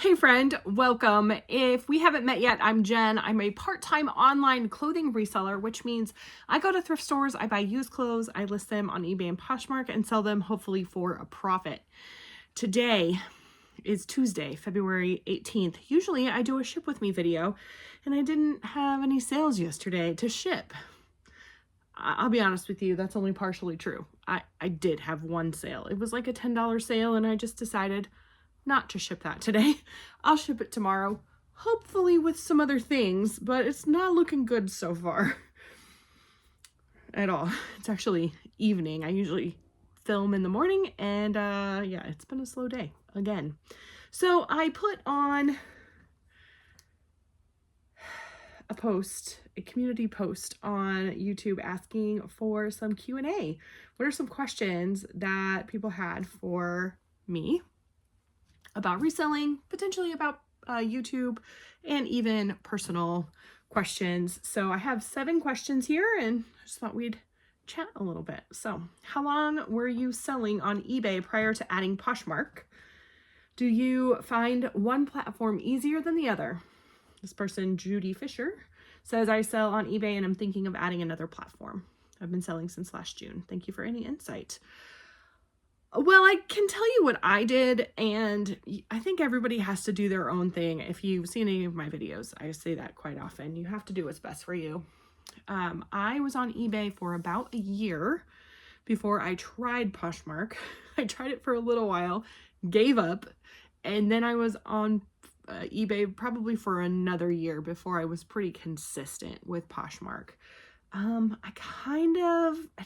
Hey friend, welcome. If we haven't met yet, I'm Jen. I'm a part-time online clothing reseller, which means I go to thrift stores, I buy used clothes, I list them on eBay and Poshmark and sell them hopefully for a profit. Today is Tuesday, February 18th. Usually I do a ship with me video and I didn't have any sales yesterday to ship. I'll be honest with you, that's only partially true. I did have one sale. It was like a $10 sale and I just decided not to ship that today. I'll ship it tomorrow, hopefully with some other things, but it's not looking good so far at all. It's actually evening. I usually film in the morning and yeah, it's been a slow day again. So I put on a community post on YouTube asking for some Q&A. What are some questions that people had for me about reselling, potentially about YouTube, and even personal questions. So I have 7 questions here and I just thought we'd chat a little bit. So how long were you selling on eBay prior to adding Poshmark? Do you find one platform easier than the other? This person, Judy Fisher, says, I sell on eBay and I'm thinking of adding another platform. I've been selling since last June. Thank you for any insight. Well, I can tell you what I did, and I think everybody has to do their own thing. If you've seen any of my videos, I say that quite often. You have to do what's best for you. I was on eBay for about a year before I tried Poshmark. I tried it for a little while, gave up, and then I was on eBay probably for another year before I was pretty consistent with Poshmark. I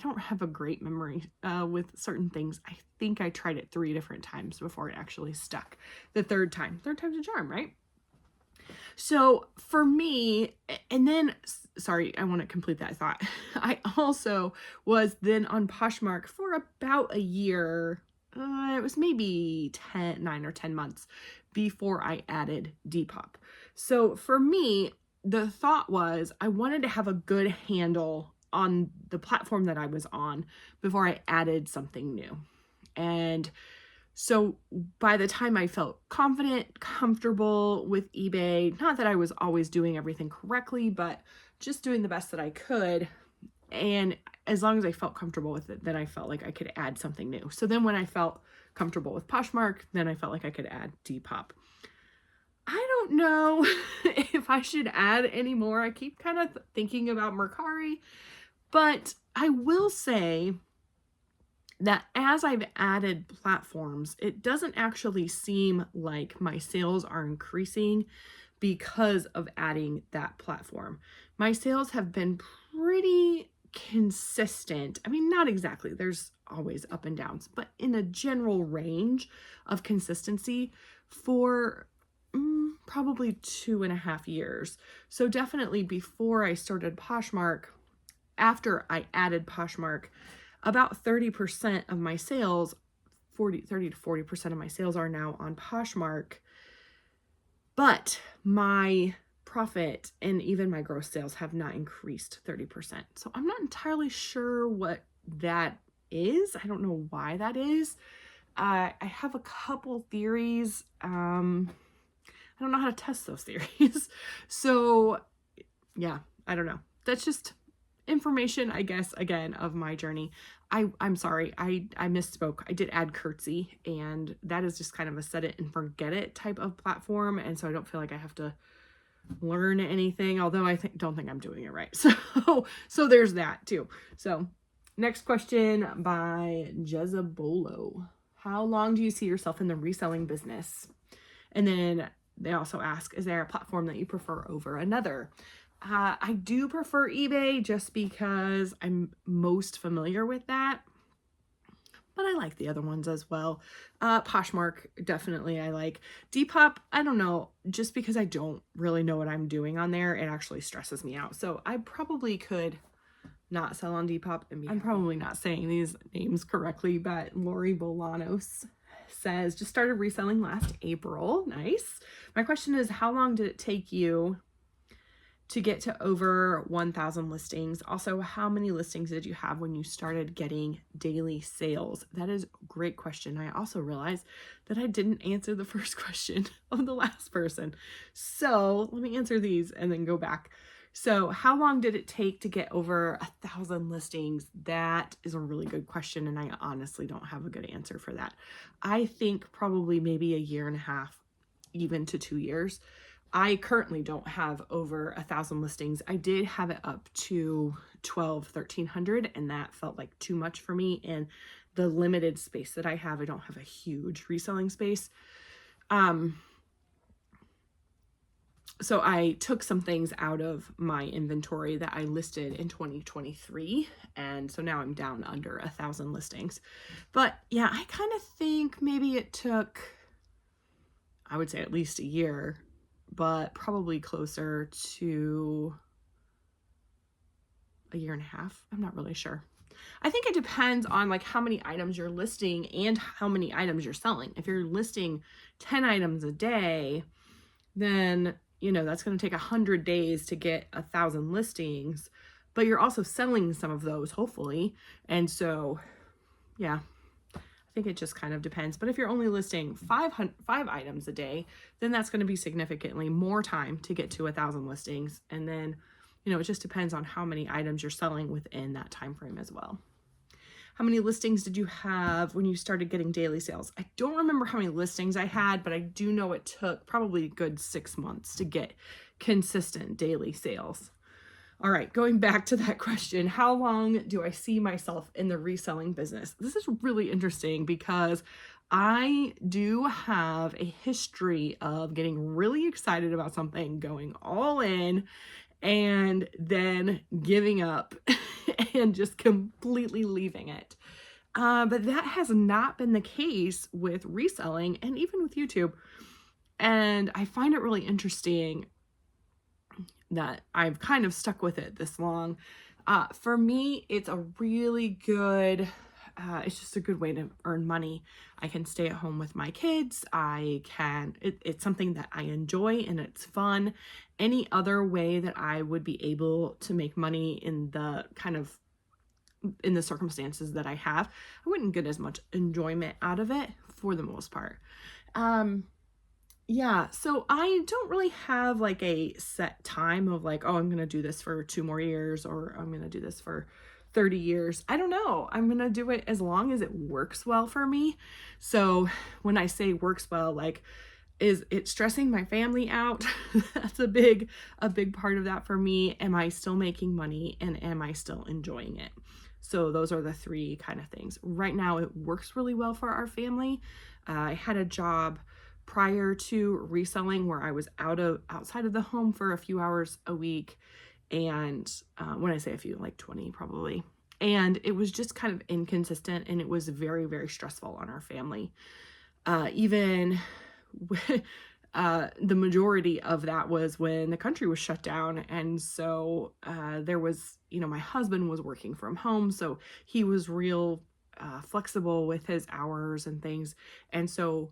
don't have a great memory with certain things. I think I tried it 3 different times before it actually stuck. The third time's a charm, right? So for me, and then, sorry, I want to complete that thought. I also was then on Poshmark for about a year. It was maybe 9 or 10 months before I added Depop. So for me, the thought was I wanted to have a good handle on the platform that I was on before I added something new. And so by the time I felt confident, comfortable with eBay, not that I was always doing everything correctly, but just doing the best that I could. And as long as I felt comfortable with it, then I felt like I could add something new. So then when I felt comfortable with Poshmark, then I felt like I could add Depop. I don't know if I should add any more. I keep kind of thinking about Mercari, but I will say that as I've added platforms, it doesn't actually seem like my sales are increasing because of adding that platform. My sales have been pretty consistent. I mean, not exactly. There's always up and downs, but in a general range of consistency for probably 2.5 years. So definitely before I started Poshmark, after I added Poshmark, about 30% of my sales, 30 to 40% of my sales are now on Poshmark. But my profit and even my gross sales have not increased 30%. So I'm not entirely sure what that is. I don't know why that is. I have a couple theories. I don't know how to test those theories. So yeah, I don't know. That's just information, I guess, again, of my journey. I'm sorry, I misspoke. I did add Curtsy, and that is just kind of a set it and forget it type of platform. And so I don't feel like I have to learn anything, although I don't think I'm doing it right. So there's that too. So next question by Jezebolo. How long do you see yourself in the reselling business? And then they also ask, is there a platform that you prefer over another? I do prefer eBay just because I'm most familiar with that, but I like the other ones as well. Poshmark, definitely I like. Depop, I don't know, just because I don't really know what I'm doing on there, it actually stresses me out. So I probably could not sell on Depop. I'm probably not saying these names correctly, but Lori Bolanos says, just started reselling last April. Nice. My question is, how long did it take you to get to over 1,000 listings? Also, how many listings did you have when you started getting daily sales? That is a great question. I also realized that I didn't answer the first question of the last person. So let me answer these and then go back. So how long did it take to get over 1,000 listings? That is a really good question, and I honestly don't have a good answer for that. I think probably maybe a year and a half, even to 2 years. I currently don't have over 1,000 listings. I did have it up to 1,300, and that felt like too much for me. And the limited space that I have, I don't have a huge reselling space. So I took some things out of my inventory that I listed in 2023. And so now I'm down under 1,000 listings. But yeah, I kind of think maybe it took, I would say at least a year, but probably closer to a year and a half. I'm not really sure. I think it depends on like how many items you're listing and how many items you're selling. If you're listing 10 items a day, then that's going to take 100 days to get 1,000 listings, but you're also selling some of those, hopefully. And so, yeah, I think it just kind of depends. But if you're only listing 5 items a day, then that's going to be significantly more time to get to 1,000 listings. And then, it just depends on how many items you're selling within that time frame as well. How many listings did you have when you started getting daily sales? I don't remember how many listings I had, but I do know it took probably a good 6 months to get consistent daily sales. All right, going back to that question, how long do I see myself in the reselling business? This is really interesting because I do have a history of getting really excited about something, going all in, and then giving up and just completely leaving it. But that has not been the case with reselling and even with YouTube. And I find it really interesting that I've kind of stuck with it this long. For me, it's a really good, it's just a good way to earn money. I can stay at home with my kids. It's something that I enjoy and it's fun. Any other way that I would be able to make money in the circumstances that I have, I wouldn't get as much enjoyment out of it for the most part. Yeah, so I don't really have like a set time of like, oh, I'm going to do this for 2 more years or I'm going to do this for 30 years. I don't know. I'm going to do it as long as it works well for me. So when I say works well, like, is it stressing my family out? That's a big part of that for me. Am I still making money and am I still enjoying it? So those are the 3 kind of things. Right now, it works really well for our family. I had a job prior to reselling where I was outside of the home for a few hours a week. And when I say a few, like 20 probably. And it was just kind of inconsistent and it was very, very stressful on our family. Even the majority of that was when the country was shut down. And so there was, my husband was working from home. So he was real flexible with his hours and things. And so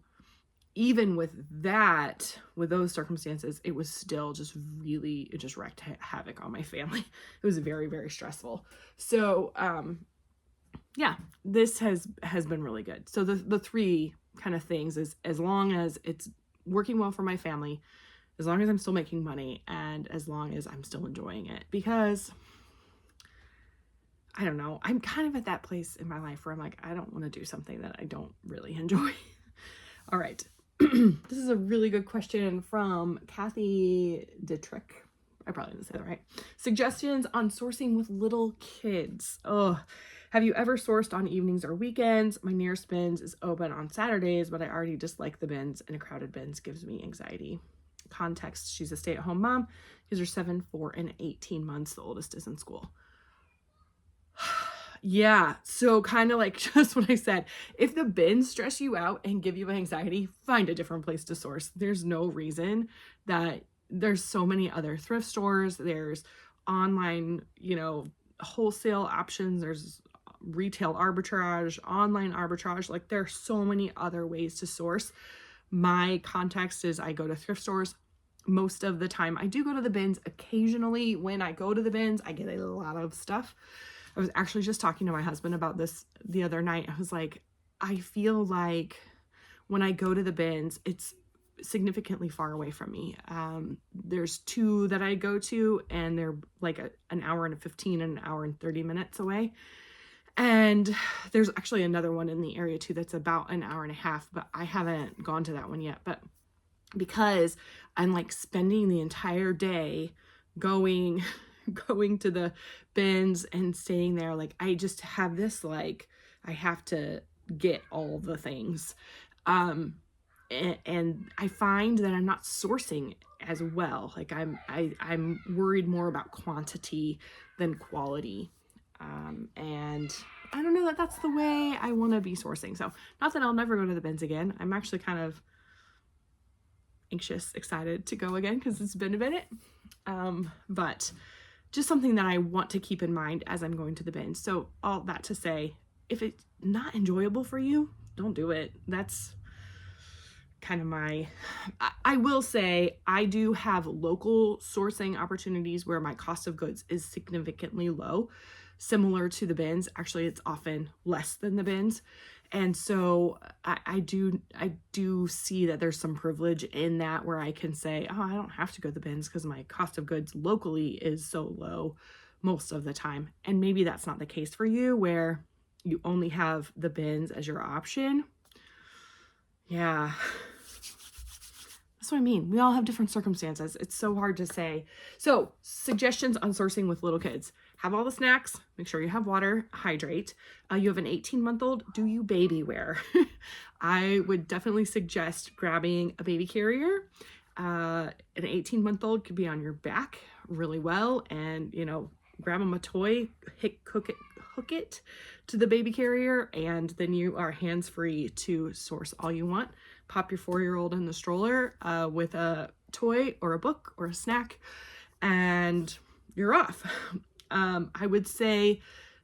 even with those circumstances, it was still just really, it just wreaked havoc on my family. It was very, very stressful. So, yeah, this has been really good. So the 3 kind of things is as long as it's working well for my family, as long as I'm still making money, and as long as I'm still enjoying it, because I don't know, I'm kind of at that place in my life where I'm like, I don't want to do something that I don't really enjoy. All right. This is a really good question from Kathy Dietrich. I probably didn't say that right. Suggestions on sourcing with little kids. Oh, have you ever sourced on evenings or weekends? My nearest bins is open on Saturdays, but I already dislike the bins, and a crowded bins gives me anxiety. Context, she's a stay-at-home mom. Kids are 7, 4, and 18 months. The oldest is in school. Yeah, so kind of like just what I said, if the bins stress you out and give you anxiety, find a different place to source. There's no reason that there's so many other thrift stores. There's online, wholesale options. There's retail arbitrage, online arbitrage. Like there's so many other ways to source. My context is I go to thrift stores most of the time. I do go to the bins occasionally. When I go to the bins, I get a lot of stuff. I was actually just talking to my husband about this the other night. I was like, I feel like when I go to the bins, it's significantly far away from me. There's 2 that I go to, and they're like an hour and 15 and an hour and 30 minutes away. And there's actually another one in the area too that's about an hour and a half, but I haven't gone to that one yet. But because I'm like spending the entire day going to the bins and staying there, like I just have this, like, I have to get all the things. And I find that I'm not sourcing as well. Like I'm worried more about quantity than quality. And I don't know that that's the way I want to be sourcing. So not that I'll never go to the bins again. I'm actually kind of anxious, excited to go again because it's been a minute. But just something that I want to keep in mind as I'm going to the bins. So all that to say, if it's not enjoyable for you, don't do it. That's kind of I will say I do have local sourcing opportunities where my cost of goods is significantly low, similar to the bins. Actually, it's often less than the bins. And so I do see that there's some privilege in that, where I can say, oh, I don't have to go to the bins because my cost of goods locally is so low most of the time. And maybe that's not the case for you, where you only have the bins as your option. Yeah. That's what I mean. We all have different circumstances. It's so hard to say. So suggestions on sourcing with little kids: have all the snacks, make sure you have water, hydrate. You have an 18-month-old, do you baby wear? I would definitely suggest grabbing a baby carrier. An 18-month-old could be on your back really well, and grab them a toy, hook it to the baby carrier, and then you are hands-free to source all you want. Pop your 4-year-old in the stroller with a toy or a book or a snack, and you're off. I would say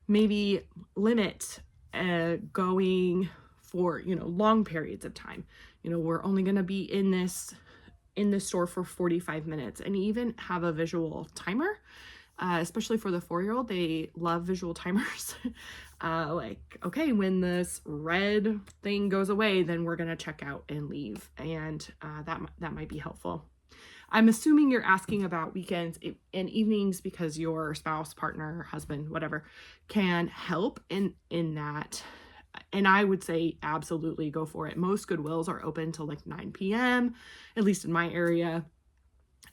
maybe limit going for long periods of time. We're only going to be in the store for 45 minutes, and even have a visual timer. Especially for the 4-year-old, they love visual timers. Like, okay, when this red thing goes away, then we're going to check out and leave. And that might be helpful. I'm assuming you're asking about weekends and evenings because your spouse, partner, husband, whatever, can help in that. And I would say absolutely go for it. Most Goodwills are open till like 9 p.m., at least in my area.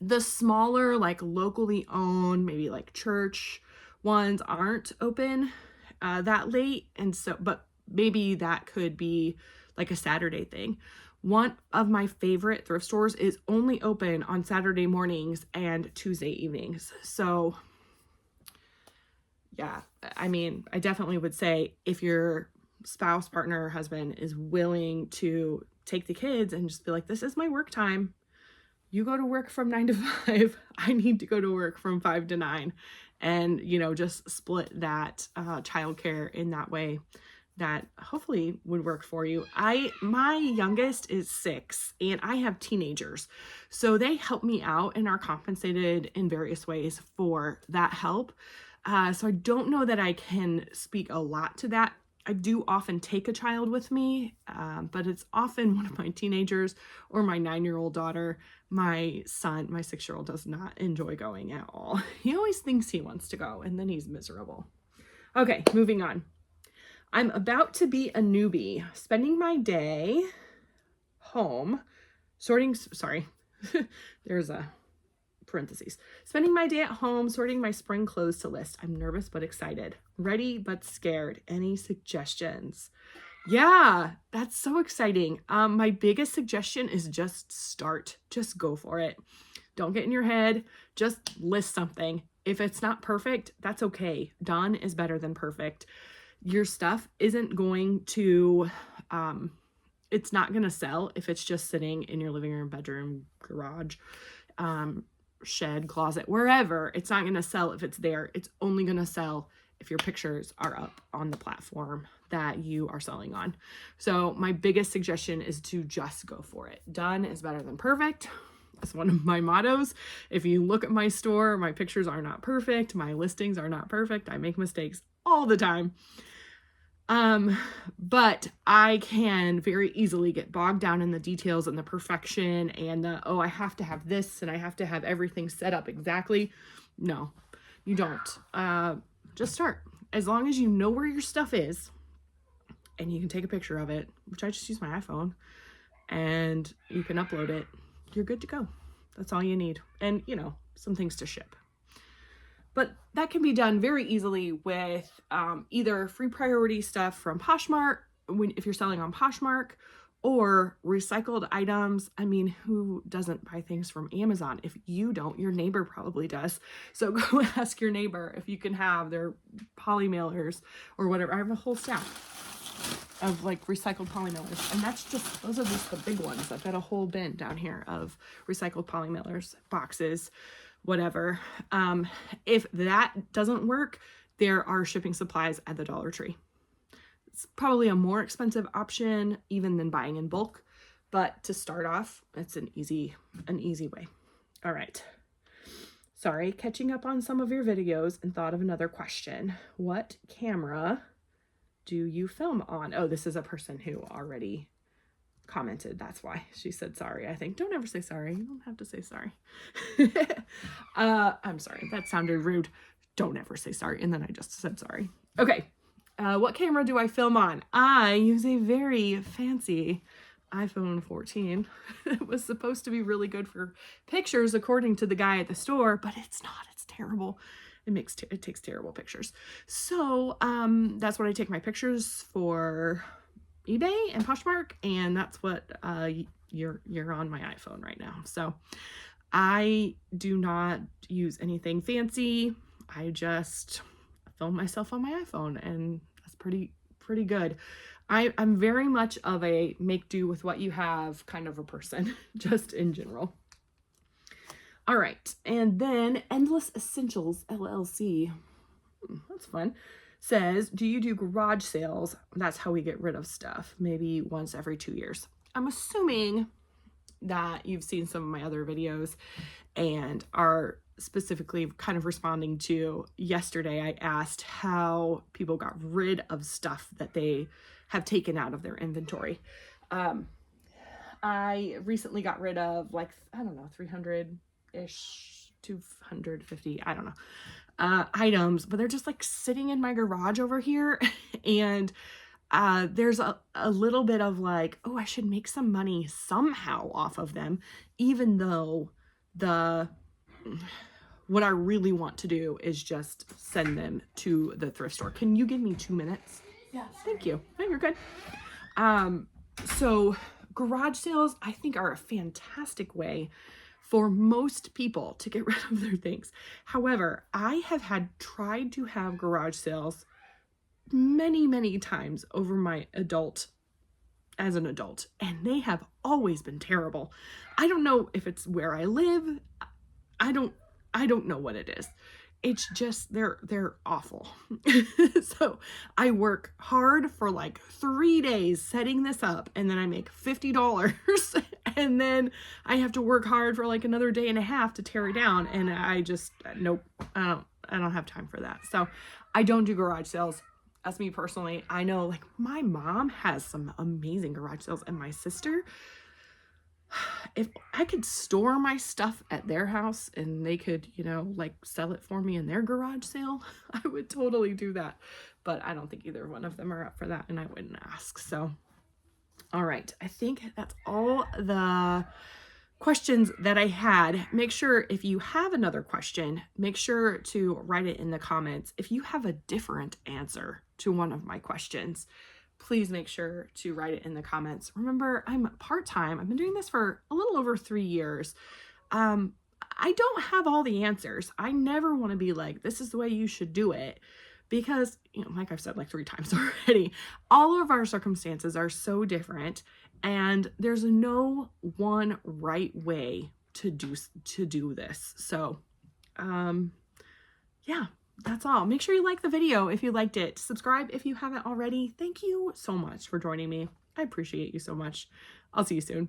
The smaller, like locally owned, maybe like church ones, aren't open that late. And so, but maybe that could be like a Saturday thing. One of my favorite thrift stores is only open on Saturday mornings and Tuesday evenings. So yeah, I mean, I definitely would say if your spouse, partner, or husband is willing to take the kids and just be like, this is my work time. You go to work from 9 to 5. I need to go to work from 5 to 9. And, just split that childcare in that way. That hopefully would work for you. My youngest is 6 and I have teenagers. So they help me out and are compensated in various ways for that help. So I don't know that I can speak a lot to that. I do often take a child with me, but it's often one of my teenagers or my 9-year-old daughter. My son, my 6-year-old, does not enjoy going at all. He always thinks he wants to go, and then he's miserable. Okay, moving on. I'm about to be a newbie, spending my day home there's a parentheses. Spending my day at home sorting my spring clothes to list. I'm nervous but excited. Ready but scared. Any suggestions? Yeah, that's so exciting. My biggest suggestion is just start. Just go for it. Don't get in your head. Just list something. If it's not perfect, that's okay. Done is better than perfect. Your stuff isn't going to, it's not going to sell if it's just sitting in your living room, bedroom, garage, shed, closet, wherever. It's not going to sell if it's there. It's only going to sell if your pictures are up on the platform that you are selling on. So my biggest suggestion is to just go for it. Done is better than perfect. That's one of my mottos. If you look at my store, my pictures are not perfect. My listings are not perfect. I make mistakes all the time. But I can very easily get bogged down in the details and the perfection and the, oh, I have to have this and I have to have everything set up exactly. No, you don't. Just start. As long as you know where your stuff is and you can take a picture of it, which I just use my iPhone, and you can upload it, you're good to go. That's all you need. And, you know, some things to ship. But that can be done very easily with either free priority stuff from Poshmark, if you're selling on Poshmark, or recycled items. I mean, who doesn't buy things from Amazon? If you don't, your neighbor probably does. So go ask your neighbor if you can have their poly mailers or whatever. I have a whole stack of like recycled poly mailers, and those are just the big ones. I've got a whole bin down here of recycled poly mailers, boxes, whatever. If that doesn't work, there are shipping supplies at the Dollar Tree. It's probably a more expensive option even than buying in bulk, but to start off, it's an easy way. All right. Sorry, catching up on some of your videos and thought of another question. What camera do you film on? Oh, this is a person who already commented. That's why she said sorry. I think don't ever say sorry. You don't have to say sorry. I'm sorry. That sounded rude. Don't ever say sorry. And then I just said sorry. Okay. What camera do I film on? I use a very fancy iPhone 14. It was supposed to be really good for pictures according to the guy at the store, but it's not. It's terrible. It takes terrible pictures. So that's what I take my pictures for eBay and Poshmark, and that's what you're on my iPhone right now. So I do not use anything fancy. I just film myself on my iPhone, and that's pretty good. I'm very much of a make do with what you have kind of a person, just in general. All right, and then Endless Essentials LLC, that's fun, says, do you do garage sales? That's how we get rid of stuff, maybe once every 2 years. I'm assuming that you've seen some of my other videos and are specifically kind of responding to yesterday. I asked how people got rid of stuff that they have taken out of their inventory. I recently got rid of, like, I don't know, 300-ish, 250, I don't know, items, but they're just like sitting in my garage over here. And there's a little bit of like, oh, I should make some money somehow off of them, even though what I really want to do is just send them to the thrift store. Can you give me 2 minutes? Yeah. Thank you. No, you're good. So garage sales, I think, are a fantastic way for most people to get rid of their things. However, I have tried to have garage sales many times over as an adult, and they have always been terrible. I don't know if it's where I live. I don't know what it is. It's just, they're awful. So I work hard for like 3 days setting this up, and then I make $50, and then I have to work hard for like another day and a half to tear it down. And I just, nope, I don't have time for that. So I don't do garage sales. That's me personally. I know, like, my mom has some amazing garage sales, and my sister, if I could store my stuff at their house and they could, you know, like, sell it for me in their garage sale, I would totally do that. But I don't think either one of them are up for that, and I wouldn't ask. So, all right. I think that's all the questions that I had. Make sure, if you have another question, make sure to write it in the comments. If you have a different answer to one of my questions, please make sure to write it in the comments. Remember, I'm part-time. I've been doing this for a little over 3 years. I don't have all the answers. I never want to be like, this is the way you should do it, because, you know, like I've said like 3 times already, all of our circumstances are so different, and there's no one right way to do this. So, yeah, that's all. Make sure you like the video if you liked it. Subscribe if you haven't already. Thank you so much for joining me. I appreciate you so much. I'll see you soon.